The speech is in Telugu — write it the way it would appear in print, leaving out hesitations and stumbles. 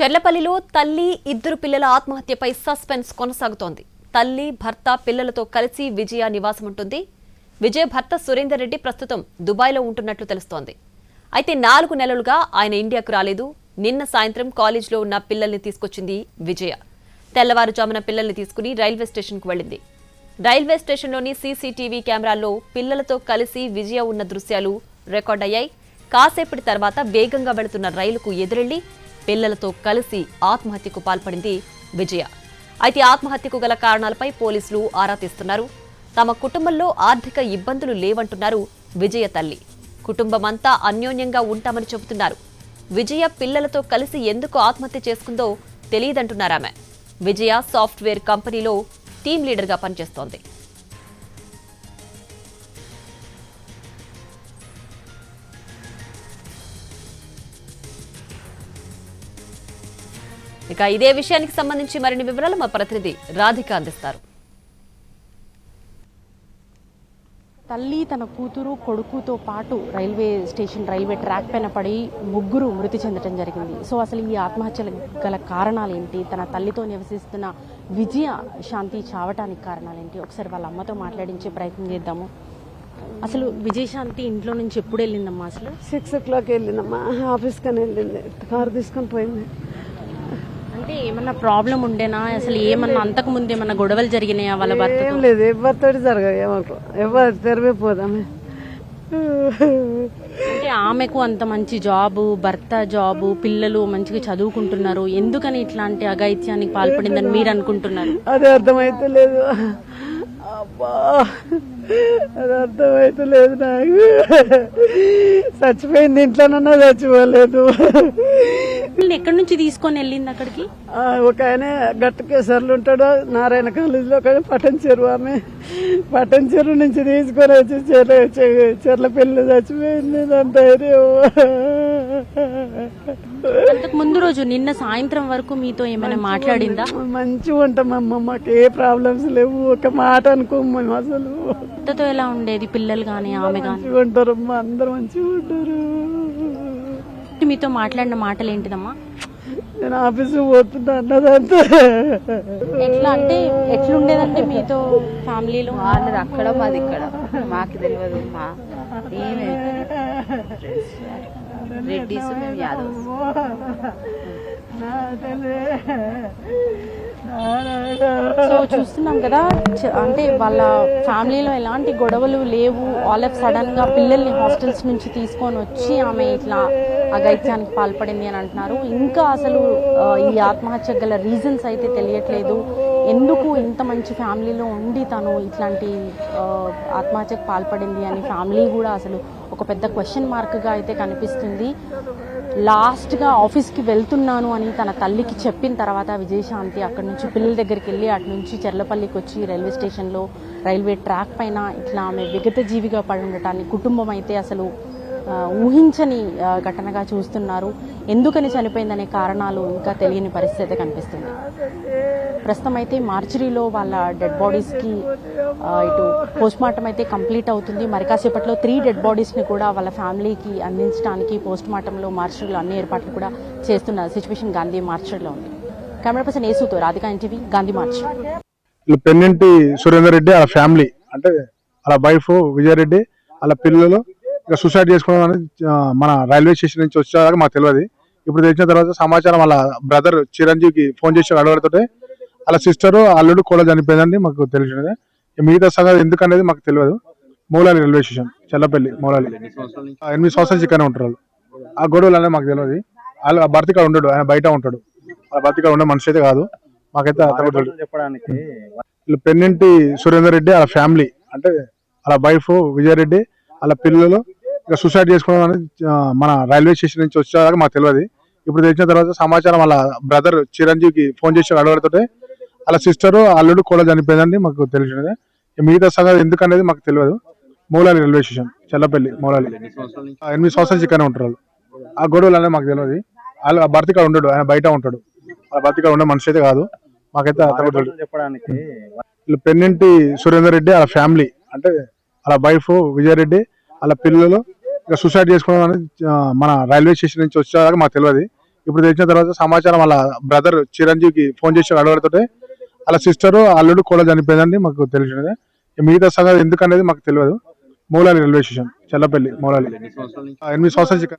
చెర్లపల్లిలో తల్లి ఇద్దరు పిల్లల ఆత్మహత్యపై సస్పెన్స్ కొనసాగుతోంది. తల్లి భర్త పిల్లలతో కలిసి విజయ నివాసం ఉంటుంది. విజయ్ భర్త సురేందర్ రెడ్డి ప్రస్తుతం దుబాయ్లో ఉంటున్నట్లు తెలుస్తోంది. అయితే 4 నెలలుగా ఆయన ఇండియాకు రాలేదు. నిన్న సాయంత్రం కాలేజ్లో ఉన్న పిల్లల్ని తీసుకొచ్చింది విజయ. తెల్లవారుజామున పిల్లల్ని తీసుకుని రైల్వే స్టేషన్కు వెళ్లింది. రైల్వే స్టేషన్లోని సీసీటీవీ కెమెరాల్లో పిల్లలతో కలిసి విజయ ఉన్న దృశ్యాలు రికార్డ్ అయ్యాయి. కాసేపటి తర్వాత వేగంగా వెళుతున్న రైలుకు ఎదురెళ్లి పిల్లలతో కలిసి ఆత్మహత్యకు పాల్పడింది విజయ. అయితే ఆత్మహత్యకు గల కారణాలపై పోలీసులు ఆరా తీస్తున్నారు. తమ కుటుంబంలో ఆర్థిక ఇబ్బందులు లేవంటున్నారు విజయ తల్లి. కుటుంబమంతా అన్యోన్యంగా ఉంటామని చెబుతున్నారు. విజయ పిల్లలతో కలిసి ఎందుకు ఆత్మహత్య చేసుకుందో తెలియదంటున్నారామె. విజయ సాఫ్ట్వేర్ కంపెనీలో టీం లీడర్గా పనిచేస్తోంది. ఇక ఇదే విషయానికి సంబంధించి మరిన్ని వివరాలు మా ప్రతినిధి రాధిక అందిస్తారు. తల్లి తన కూతురు కొడుకుతో పాటు రైల్వే ట్రాక్ పైన పడి ముగ్గురు మృతి చెందడం జరిగింది. సో అసలు ఈ ఆత్మహత్యల గల కారణాలు ఏంటి, తన తల్లితో నివసిస్తున్న విజయ శాంతి చావటానికి కారణాలు ఏంటి, ఒకసారి వాళ్ళ అమ్మతో మాట్లాడించే ప్రయత్నం చేద్దాము. అసలు విజయశాంతి ఇంట్లో నుంచి ఎప్పుడు వెళ్ళిందమ్మా? అసలు 6 o'clock వెళ్ళిందమ్మా. ఆఫీస్కి వెళ్ళింది, కారు తీసుకొని పోయింది. అంటే ఏమన్నా ప్రాబ్లం ఉండేనా? అసలు ఏమన్నా అంతకు ముందు ఏమన్నా గొడవలు జరిగినాయా వాళ్ళ భర్త? ఏం లేదు, ఎవరితో జరగదు, ఏమనుకో ఎవరు తెరవేపోదామే. అంటే ఆమెకు అంత మంచి జాబు, భర్త జాబు, పిల్లలు మంచిగా చదువుకుంటున్నారు, ఎందుకని ఇట్లాంటి అఘాయిత్యానికి పాల్పడిందని మీరు అనుకుంటున్నారు? అది అర్థమైతే లేదు అబ్బా, అది అర్థమైతే లేదు నాకు. చచ్చిపోయింది, ఇంట్లోనన్నా చచ్చిపోలేదు. ఎక్కడి నుంచి తీసుకొని వెళ్ళింది అక్కడికి? ఒక ఆయన గట్టకేసర్లు ఉంటాడు నారాయణ కాలేజీలో, కానీ పట్టణ చెరువు, ఆమె పట్టణ చెరువు నుంచి తీసుకొని వచ్చి చెర్లపల్లి చచ్చిపోయింది. అంతకు ముందు రోజు నిన్న సాయంత్రం వరకు మీతో ఏమైనా మాట్లాడిందా? మంచిగా ఉంటామమ్మ, మాకు ఏ ప్రాబ్లమ్స్ లేవు, ఒక మాట అనుకోము మేము. అసలు భర్తతో ఎలా ఉండేది? పిల్లలు గానీ ఆమె గానీ మంచిగా ఉంటారు అమ్మా, అందరు మంచిగా ఉంటారు. మీతో మాట్లాడిన మాటలు ఏంటిదమ్మా? నేను ఆఫీసు పోతున్నా అన్నదంతా. ఎట్లా అంటే ఎట్లుండేదంటే మీతో ఫ్యామిలీలో? వాళ్ళది అక్కడ, మాది ఇక్కడ, మాకు తెలియదు. మా ఏమే రెడ్డిస్, మేము యాదవ్స్. సో చూస్తున్నాం కదా, అంటే వాళ్ళ ఫ్యామిలీలో ఎలాంటి గొడవలు లేవు. ఆల్ ఆఫ్ సడన్ గా పిల్లల్ని హాస్టల్స్ నుంచి తీసుకొని వచ్చి ఆమె ఇట్లా అఘాయిత్యానికి పాల్పడింది అని అంటున్నారు. ఇంకా అసలు ఈ ఆత్మహత్య గల రీజన్స్ అయితే తెలియట్లేదు. ఎందుకు ఇంత మంచి ఫ్యామిలీలో ఉండి తను ఇట్లాంటి ఆత్మహత్యకు పాల్పడింది అని ఫ్యామిలీ కూడా అసలు ఒక పెద్ద క్వశ్చన్ మార్క్గా అయితే కనిపిస్తుంది. లాస్ట్గా ఆఫీస్కి వెళ్తున్నాను అని తన తల్లికి చెప్పిన తర్వాత విజయశాంతి అక్కడి నుంచి పిల్లల దగ్గరికి వెళ్ళి అటు నుంచి చెర్లపల్లికి వచ్చి రైల్వే స్టేషన్లో రైల్వే ట్రాక్ పైన ఇట్లా ఆమె విగత జీవిగా పడి ఉండటాన్ని కుటుంబం అయితే అసలు ఊహించని ఘటనగా చూస్తున్నారు. ఎందుకని చనిపోయిందనే కారణాలు ఇంకా తెలియని పరిస్థితి కనిపిస్తుంది. ప్రస్తుతం అయితే మార్చురీలో వాళ్ళ డెడ్ బాడీస్కి ఇటు పోస్ట్మార్టం అయితే కంప్లీట్ అవుతుంది. మరి కాసేపట్లో 3 డెడ్ బాడీస్ని కూడా వాళ్ళ ఫ్యామిలీకి అందించడానికి పోస్ట్మార్టంలో మార్చురీలో అన్ని ఏర్పాట్లు కూడా చేస్తున్న సిచ్యువేషన్ గాంధీ మార్చురీలో ఉంది. కెమెరా పర్సన్ యేసుతో రాధిక, ఎన్టీవీ, గాంధీ మార్చ్. పెన్నింటి సురేందర్ రెడ్డి వాళ్ళ ఫ్యామిలీ, అంటే వాళ్ళ వైఫ్ విజయరెడ్డి, వాళ్ళ పిల్లలు ఇక సూసైడ్ చేసుకోవడం మన రైల్వే స్టేషన్ నుంచి వచ్చేదాకా మాకు తెలియదు. ఇప్పుడు తెలిసిన తర్వాత సమాచారం వాళ్ళ బ్రదర్ చిరంజీవికి ఫోన్ చేసి అడగడుతుంటే వాళ్ళ సిస్టర్ అల్లుడు కూడా చనిపోయిందండి మాకు తెలిసినది. మిగతా సంగతి ఎందుకనేది మాకు తెలియదు. మూలాలి రైల్వే స్టేషన్, చెల్లపల్లి మూలాలి. 8 సంవత్సరాలు ఇక్కడనే ఉంటారు వాళ్ళు. ఆ గొడవలు అనేది మాకు తెలియదు. వాళ్ళు భర్త ఇక్కడ ఉండడు, ఆయన బయట ఉంటాడు. ఆ భర్త ఇక్కడ ఉండే మనిషి అయితే కాదు, మాకైతే చెప్పడానికి. పెన్నింటి సురేందర్ రెడ్డి వాళ్ళ ఫ్యామిలీ, అంటే వాళ్ళ వైఫ్ విజయరెడ్డి, వాళ్ళ పిల్లలు ఇక సూసైడ్ చేసుకోవడం మన రైల్వే స్టేషన్ నుంచి వచ్చేదాకా మాకు తెలియదు. ఇప్పుడు తెలిసిన తర్వాత సమాచారం వాళ్ళ బ్రదర్ చిరంజీవికి ఫోన్ చేసి అడగడుతుంటే వాళ్ళ సిస్టర్ అల్లుడు కూడా చనిపోయిందండి మాకు తెలిసినది. మిగతా సంగతి ఎందుకనేది మాకు తెలియదు. మూలాలి రైల్వే స్టేషన్, చెల్లపల్లి మూలాలి. 8 సంవత్సరాలు ఇక్కడనే ఉంటారు వాళ్ళు. ఆ గొడవలు అనేది మాకు తెలియదు. వాళ్ళు భర్త ఇక్కడ ఉండడు, ఆయన బయట ఉంటాడు. ఆ భర్త ఇక్కడ ఉండే మనిషి అయితే కాదు, మాకైతే చెప్పడానికి. పెన్నింటి సురేందర్ రెడ్డి వాళ్ళ ఫ్యామిలీ, అంటే వాళ్ళ వైఫ్ విజయరెడ్డి, వాళ్ళ పిల్లలు ఇక సూసైడ్ చేసుకోవడం మన రైల్వే స్టేషన్ నుంచి వచ్చేదాకా మాకు తెలియదు. ఇప్పుడు తెలిసిన తర్వాత సమాచారం వాళ్ళ బ్రదర్ చిరంజీవికి ఫోన్ చేసి అడగడుతుంటే వాళ్ళ సిస్టర్ అల్లుడు కూడా చనిపోయిందని మాకు తెలిసినది. మిగతా సంగతి ఎందుకు అనేది మాకు తెలియదు. మూలాలి రైల్వే స్టేషన్, చెల్లపల్లి, మూలాలి. 8 సంవత్సరాల నుంచి